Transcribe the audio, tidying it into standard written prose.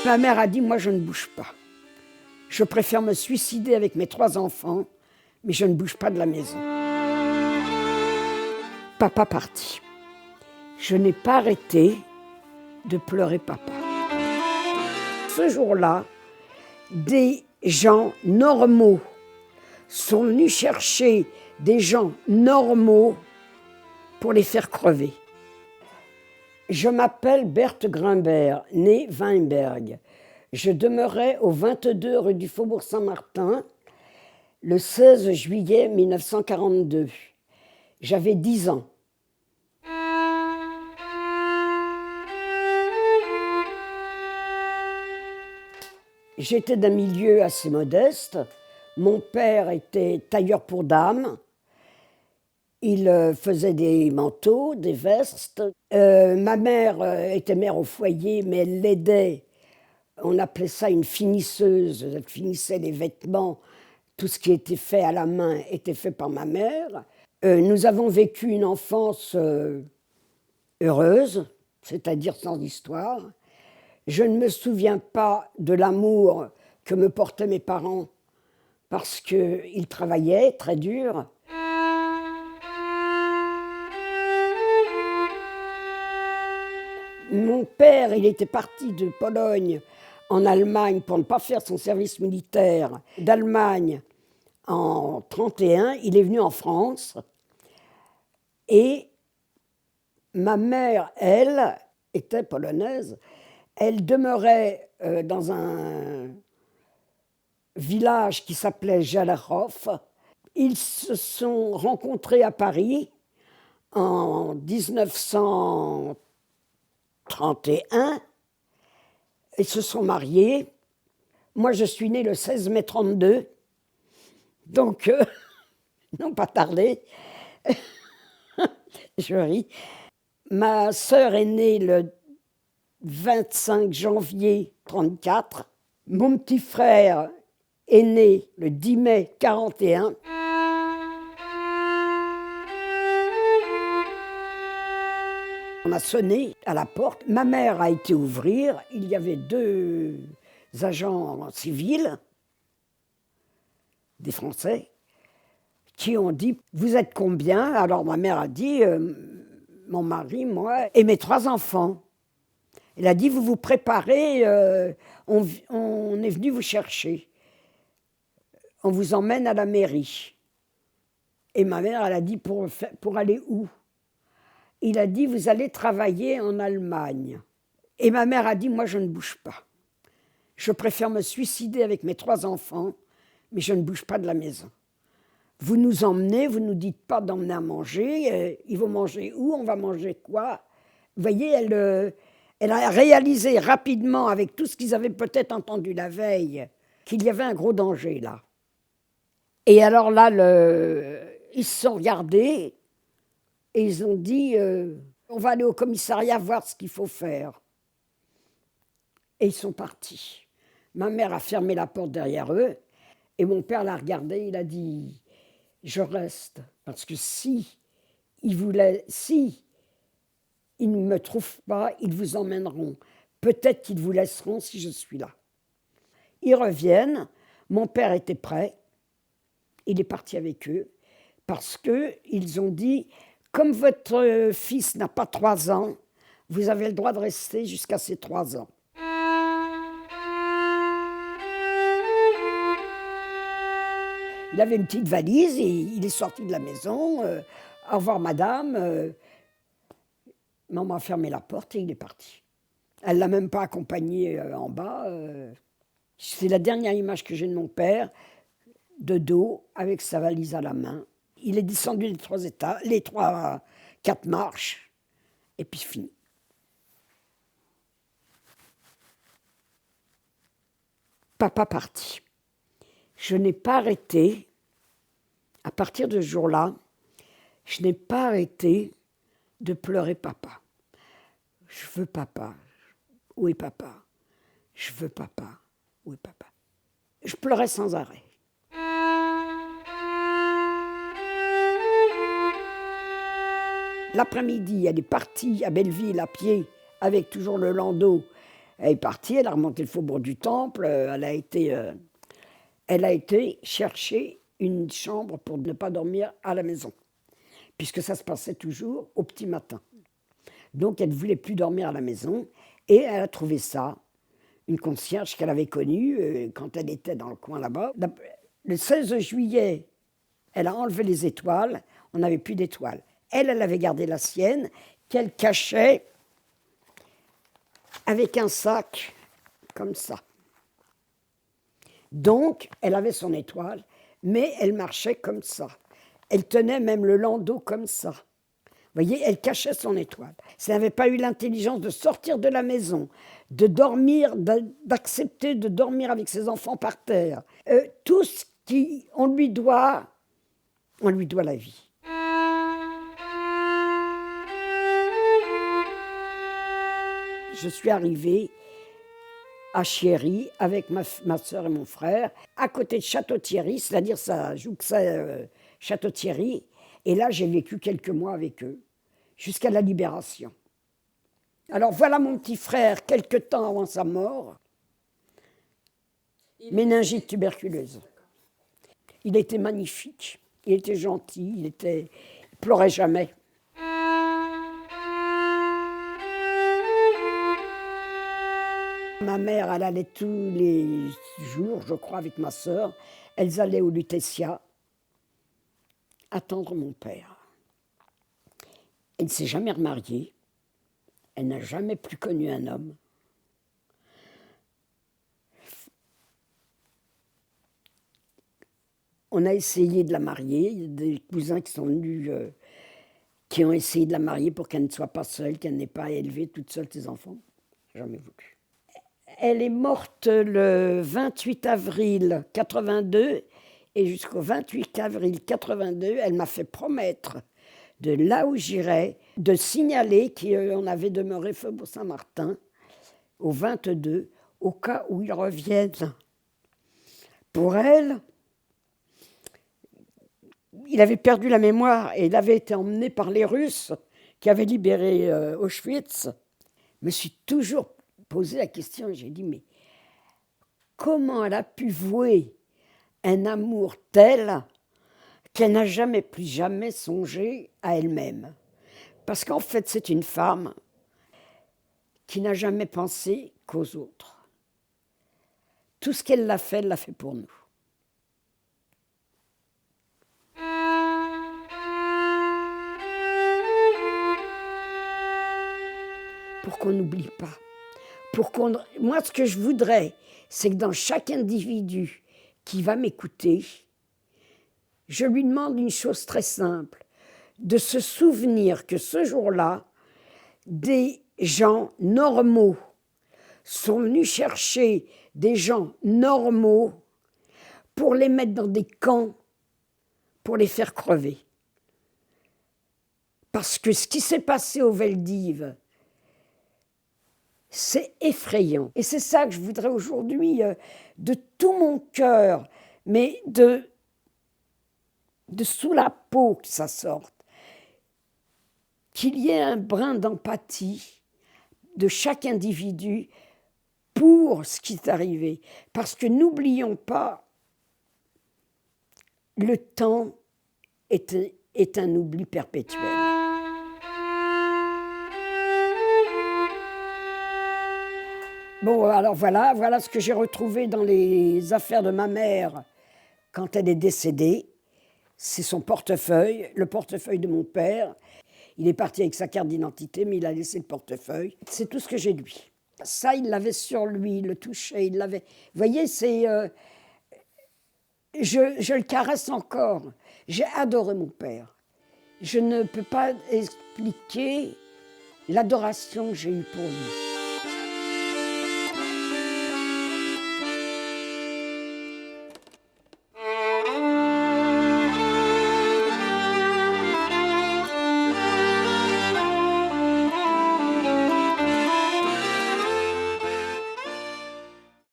Ma mère a dit, moi je ne bouge pas. Je préfère me suicider avec mes 3 enfants, mais je ne bouge pas de la maison. Papa parti. Je n'ai pas arrêté de pleurer papa. Ce jour-là, des gens normaux sont venus chercher des gens normaux pour les faire crever. Je m'appelle Berthe Grimbert, née Weinberg. Je demeurais au 22 rue du Faubourg Saint-Martin le 16 juillet 1942. J'avais 10 ans. J'étais d'un milieu assez modeste. Mon père était tailleur pour dames. Il faisait des manteaux, des vestes. Ma mère était mère au foyer, mais elle l'aidait. On appelait ça une finisseuse. Elle finissait les vêtements. Tout ce qui était fait à la main était fait par ma mère. Nous avons vécu une enfance heureuse, c'est-à-dire sans histoire. Je ne me souviens pas de l'amour que me portaient mes parents parce qu'ils travaillaient très dur. Mon père, il était parti de Pologne en Allemagne pour ne pas faire son service militaire. D'Allemagne en 1931, il est venu en France. Et ma mère, elle, était polonaise. Elle demeurait dans un village qui s'appelait Jalachów. Ils se sont rencontrés à Paris en 1931. Ils se sont mariés. Moi, je suis née le 16 mai 1932. Donc, non pas tardé. Je ris. Ma sœur est née le 25 janvier 1934. Mon petit frère est né le 10 mai 1941. On a sonné à la porte. Ma mère a été ouvrir. Il y avait 2 agents civils, des Français, qui ont dit « Vous êtes combien ?» Alors ma mère a dit « Mon mari, moi et mes 3 enfants. » Elle a dit « Vous vous préparez, on est venu vous chercher. On vous emmène à la mairie. » Et ma mère, elle a dit « Pour aller où ?» Il a dit « Vous allez travailler en Allemagne. » Et ma mère a dit « Moi, je ne bouge pas. Je préfère me suicider avec mes 3 enfants, mais je ne bouge pas de la maison. Vous nous emmenez, vous ne nous dites pas d'emmener à manger. Ils vont manger où? On va manger quoi ?» Vous voyez, elle a réalisé rapidement, avec tout ce qu'ils avaient peut-être entendu la veille, qu'il y avait un gros danger là. Et alors là, ils se sont regardés et ils ont dit on va aller au commissariat voir ce qu'il faut faire. Et ils sont partis. Ma mère a fermé la porte derrière eux et mon père l'a regardé, il a dit je reste, parce que si ils ne me trouvent pas, ils vous emmèneront. Peut-être qu'ils vous laisseront si je suis là. Ils reviennent, mon père était prêt, il est parti avec eux, parce qu'ils ont dit, comme votre fils n'a pas 3 ans, vous avez le droit de rester jusqu'à ses 3 ans. Il avait une petite valise, et il est sorti de la maison, au revoir madame. Maman a fermé la porte et il est parti. Elle ne l'a même pas accompagné en bas. C'est la dernière image que j'ai de mon père, de dos, avec sa valise à la main. Il est descendu les 3 étages, les 4 marches, et puis fini. Papa parti. Je n'ai pas arrêté, à partir de ce jour-là, je n'ai pas arrêté de pleurer papa. Je veux papa. Où est papa? Je veux papa. Où est papa? Je pleurais sans arrêt. L'après-midi, elle est partie à Belleville à pied avec toujours le landau Elle est partie, elle a remonté le faubourg du Temple, elle a été chercher une chambre pour ne pas dormir à la maison, puisque ça se passait toujours au petit matin. Donc elle ne voulait plus dormir à la maison, et elle a trouvé ça, une concierge qu'elle avait connue quand elle était dans le coin là-bas. Le 16 juillet, elle a enlevé les étoiles, on n'avait plus d'étoiles. Elle avait gardé la sienne, qu'elle cachait avec un sac comme ça. Donc, elle avait son étoile, mais elle marchait comme ça. Elle tenait même le landau comme ça. Vous voyez, elle cachait son étoile. Si elle n'avait pas eu l'intelligence de sortir de la maison, de dormir, d'accepter de dormir avec ses enfants par terre, tout ce qu'on lui doit, on lui doit la vie. Je suis arrivée à Chiéry avec ma soeur et mon frère, à côté de Château-Thierry, c'est-à-dire ça jouxtait Château-Thierry. Et là, j'ai vécu quelques mois avec eux, jusqu'à la Libération. Alors voilà mon petit frère, quelque temps avant sa mort, méningite tuberculeuse. Il était magnifique, il était gentil, il pleurait jamais. Ma mère, elle allait tous les jours, je crois, avec ma sœur. Elles allaient au Lutetia attendre mon père. Elle ne s'est jamais remariée. Elle n'a jamais plus connu un homme. On a essayé de la marier. Il y a des cousins qui sont venus, qui ont essayé de la marier pour qu'elle ne soit pas seule, qu'elle n'ait pas élevé toute seule ses enfants. Jamais voulu. Elle est morte le 28 avril 82 et jusqu'au 28 avril 82, elle m'a fait promettre de là où j'irais, de signaler qu'on avait demeuré Faubourg Saint-Martin au 22, au cas où ils reviennent. Pour elle, il avait perdu la mémoire et il avait été emmené par les Russes qui avaient libéré Auschwitz. Je me suis toujours posé la question et j'ai dit, mais comment elle a pu vouer un amour tel qu'elle n'a jamais plus jamais songé à elle-même? Parce qu'en fait, c'est une femme qui n'a jamais pensé qu'aux autres. Tout ce qu'elle l'a fait pour nous. Pour qu'on n'oublie pas. Moi, ce que je voudrais, c'est que dans chaque individu qui va m'écouter, je lui demande une chose très simple, de se souvenir que ce jour-là, des gens normaux sont venus chercher des gens normaux pour les mettre dans des camps, pour les faire crever. Parce que ce qui s'est passé aux Veldives, c'est effrayant. Et c'est ça que je voudrais aujourd'hui, de tout mon cœur, mais de sous la peau que ça sorte, qu'il y ait un brin d'empathie de chaque individu pour ce qui est arrivé. Parce que n'oublions pas, le temps est un oubli perpétuel. Bon, alors voilà ce que j'ai retrouvé dans les affaires de ma mère quand elle est décédée. C'est son portefeuille, le portefeuille de mon père. Il est parti avec sa carte d'identité, mais il a laissé le portefeuille. C'est tout ce que j'ai de lui. Ça, il l'avait sur lui, il le touchait, il l'avait... Vous voyez, c'est... je le caresse encore. J'ai adoré mon père. Je ne peux pas expliquer l'adoration que j'ai eue pour lui.